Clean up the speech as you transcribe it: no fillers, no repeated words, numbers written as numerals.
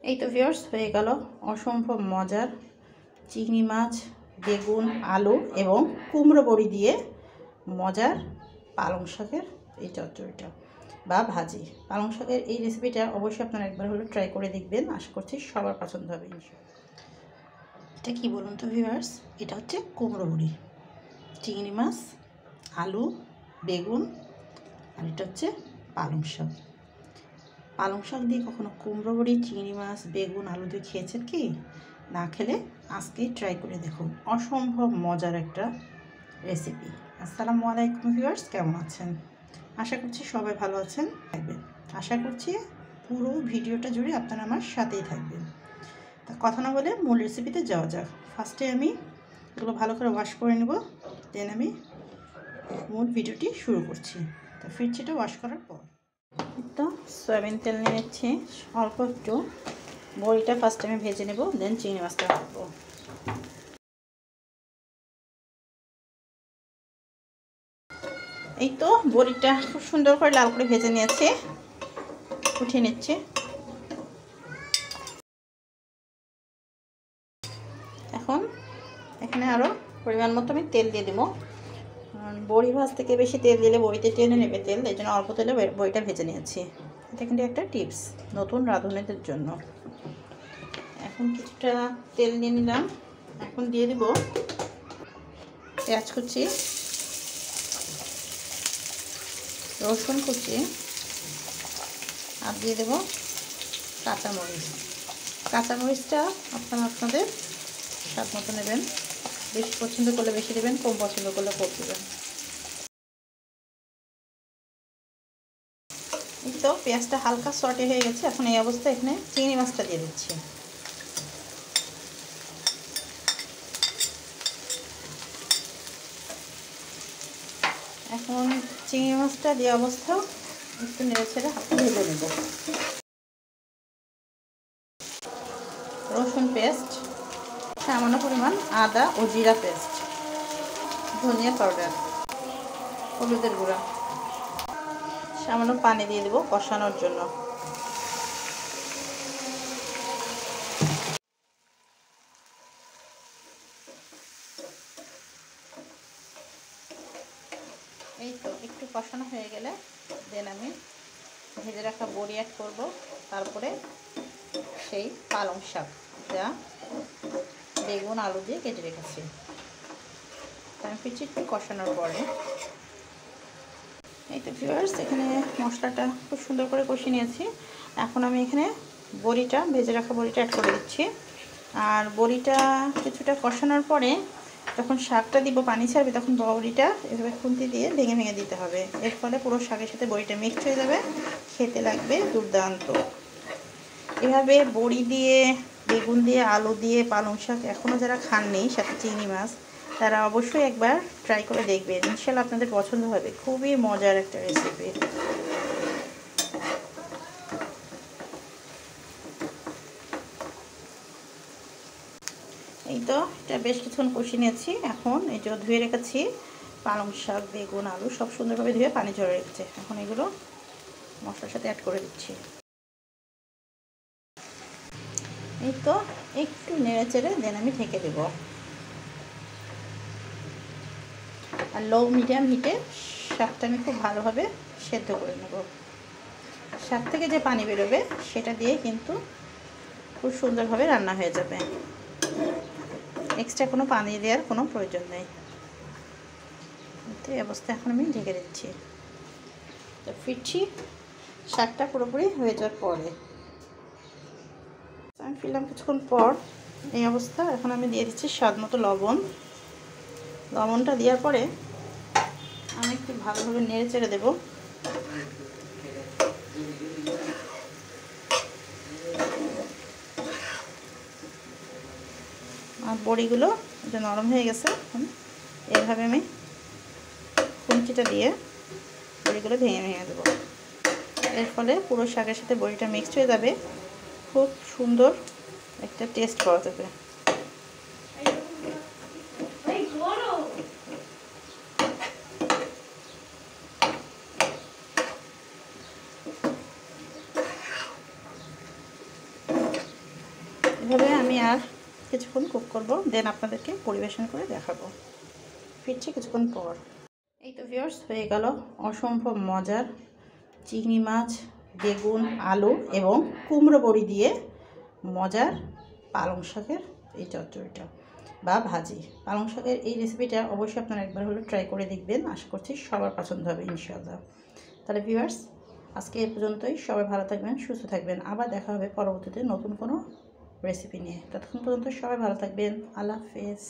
এই তো ভিউয়ার্স হয়ে গেল অসম্ভব মজার চিংড়ি মাছ, বেগুন, আলু এবং কুমড়ো বড়ি দিয়ে মজার পালং শাকের এই চচ্চড়িটা বা ভাজি। পালং শাকের এই রেসিপিটা অবশ্যই আপনারা একবার হলে ট্রাই করে দেখবেন, আশা করছি সবার পছন্দ হবে। এটা কি বলুন তো ভিউয়ার্স, এটা হচ্ছে কুমড়ো বড়ি, চিংড়ি মাছ, আলু, বেগুন, আর এটা হচ্ছে পালং শাক। পালং শাক দিয়ে কখনো কুমড়ো বড়ি, চিংড়ি মাছ, বেগুন, আলু দিয়ে খেয়েছেন কি? না খেলে আজকেই ট্রাই করে দেখুন, অসম্ভব মজার একটা রেসিপি। আসসালামু আলাইকুম ভিউয়ার্স, কেমন আছেন? আশা করছি সবাই ভালো আছেন, থাকবেন। আশা করছি পুরো ভিডিওটা জুড়ে আপনারা আমার সাথেই থাকবেন। তা কথা না বলে মূল রেসিপিতে যাওয়া যাক। ফার্স্টে আমি এগুলো ভালো করে ওয়াশ করে নেব, দেন আমি মূল ভিডিওটি শুরু করছি। তো ফিরছিটা ওয়াশ করার পর তো সয়াবিন তেল নিয়ে নিচ্ছি অল্প একটু। বড়িটা ফার্স্ট আমি ভেজে নেব, দেন চিংড়ি মাছটা রাখবো। এই তো বড়িটা খুব সুন্দর করে লাল করে ভেজে নিয়েছি, উঠিয়ে নিচ্ছি। এখন এখানে আরও পরিমাণ মতো আমি তেল দিয়ে দেবো। বড়ি ভাজ থেকে বেশি তেল দিলে বড়িতে টেনে নেবে তেল, এই জন্য অল্প তেলে বড়িটা ভেজে নিয়েছি। এটা কিন্তু একটা টিপস নতুন রাঁধুনিদের জন্য। এখন কিছুটা তেল নিয়ে নিলাম, এখন দিয়ে দেব পেঁয়াজ কুচি, রসুন কুচি, আর দিয়ে দেব কাঁচামরিচ। কাঁচামরিচটা আপনাদের স্বাদ মতো নেবেন, বেশি পছন্দ করলে বেশি দেবেন, কম পছন্দ করলে কম দেবেন। এই তো পেঁয়াজটা হালকা সটে হয়ে গেছে, এখন এই অবস্থায় এখানে চিংড়ি মাছটা দিয়ে দিচ্ছি। এখন চিংড়ি মাছটা দিয়ে অবস্থা একটু নেড়ে ছেড়ে ভেজে নেব। রসুন পেস্ট, সামান্য পরিমাণ আদা ও জিরা পেস্ট, ধনিয়া পাউডার, হলুদের গুঁড়া, সামান্য পানি দিয়ে দেবো কষানোর জন্য। এই তো একটু কষানো হয়ে গেলে দেন আমি ভেজে রাখা বড়ি অ্যাড করব, তারপরে সেই পালং শাক যা বেগুন আলু দিয়ে কেটে রেখেছি। আমি পিছিয়ে একটু কষানোর পরে এই তো ভিউয়ার্স এখানে মশলাটা খুব সুন্দর করে কষিয়ে নিয়েছি। এখন আমি এখানে বড়িটা ভেজে রাখা বড়িটা অ্যাড করে দিচ্ছি। আর বড়িটা কিছুটা কষানোর পরে যখন শাকটা দিব পানি ছাড়বে, তখন বড়িটা এভাবে খুন্তি দিয়ে ভেঙে ভেঙে দিতে হবে। এর ফলে পুরো শাকের সাথে বড়িটা মিক্সড হয়ে যাবে, খেতে লাগবে দুর্দান্ত। এভাবে বড়ি দিয়ে, বেগুন দিয়ে, আলু দিয়ে পালং শাক এখনও যারা খাননি, সাথে চিংড়ি মাছ, তারা অবশ্যই একবার ট্রাই করে দেখবেন, ইনশাল্লাহ আপনাদের পছন্দ হবে। খুবই মজার একটা রেসিপি। এই তো এটা বেশ কিছুক্ষণ কষিয়ে নিয়েছি। এখন এই যে ধুয়ে রেখেছি পালং শাক, বেগুন, আলু সব সুন্দরভাবে ধুয়ে পানি ঝরে রেখেছে, এখন এগুলো মশলার সাথে অ্যাড করে দিচ্ছি। এই তো একটু নেড়ে চেড়ে দেন আমি ঢেকে দেব। আর লো মিডিয়াম হিটে শাকটা আমি খুব ভালোভাবে সেদ্ধ করে নেব। শাক থেকে যে পানি বেরোবে সেটা দিয়ে কিন্তু খুব সুন্দরভাবে রান্না হয়ে যাবে, এক্সট্রা কোনো পানি দেওয়ার কোনো প্রয়োজন নেই। তো এই অবস্থায় এখন আমি ঢেকে দিচ্ছি। তো ফিরছি শাকটা পুরোপুরি হয়ে যাওয়ার পরে। আমি ফিরলাম কিছুক্ষণ পর, এই অবস্থা। এখন আমি দিয়ে দিচ্ছি স্বাদ মতো লবণ। লবণটা দেওয়ার পরে আমি একটু ভালোভাবে নেড়ে চেড়ে দেবো। আর বড়িগুলো যে নরম হয়ে গেছে, এইভাবে আমি খুন্তিটা দিয়ে বড়িগুলো ভেঙে ভেঙে দেবো। এর ফলে পুরো শাকের সাথে বড়িটা মিক্সড হয়ে যাবে, খুব সুন্দর একটা টেস্ট পাওয়া যাবে। এভাবে আমি আর কিছুক্ষণ কুক করব, দেন আপনাদেরকে পরিবেশন করে দেখাবো। ফিরছি কিছুক্ষণ পর। এই তো ভিউয়ার্স, হয়ে গেল অসম্ভব মজার চিংড়ি মাছ, বেগুন, আলু এবং কুমড়ো বড়ি দিয়ে মজার পালং শাকের এই চচ্চড়িটা বা ভাজি। পালং শাকের এই রেসিপিটা অবশ্যই আপনারা একবার হলে ট্রাই করে দেখবেন। আশা করছি সবার পছন্দ হবে ইনশাআল্লাহ। তাহলে ভিউয়ার্স, আজকে এ পর্যন্তই। সবাই ভালো থাকবেন, সুস্থ থাকবেন। আবার দেখা হবে পরবর্তীতে নতুন কোনো রেসিপি নিয়ে। ততক্ষণ পর্যন্ত সবাই ভালো থাকবেন। আল্লাহ হাফেজ।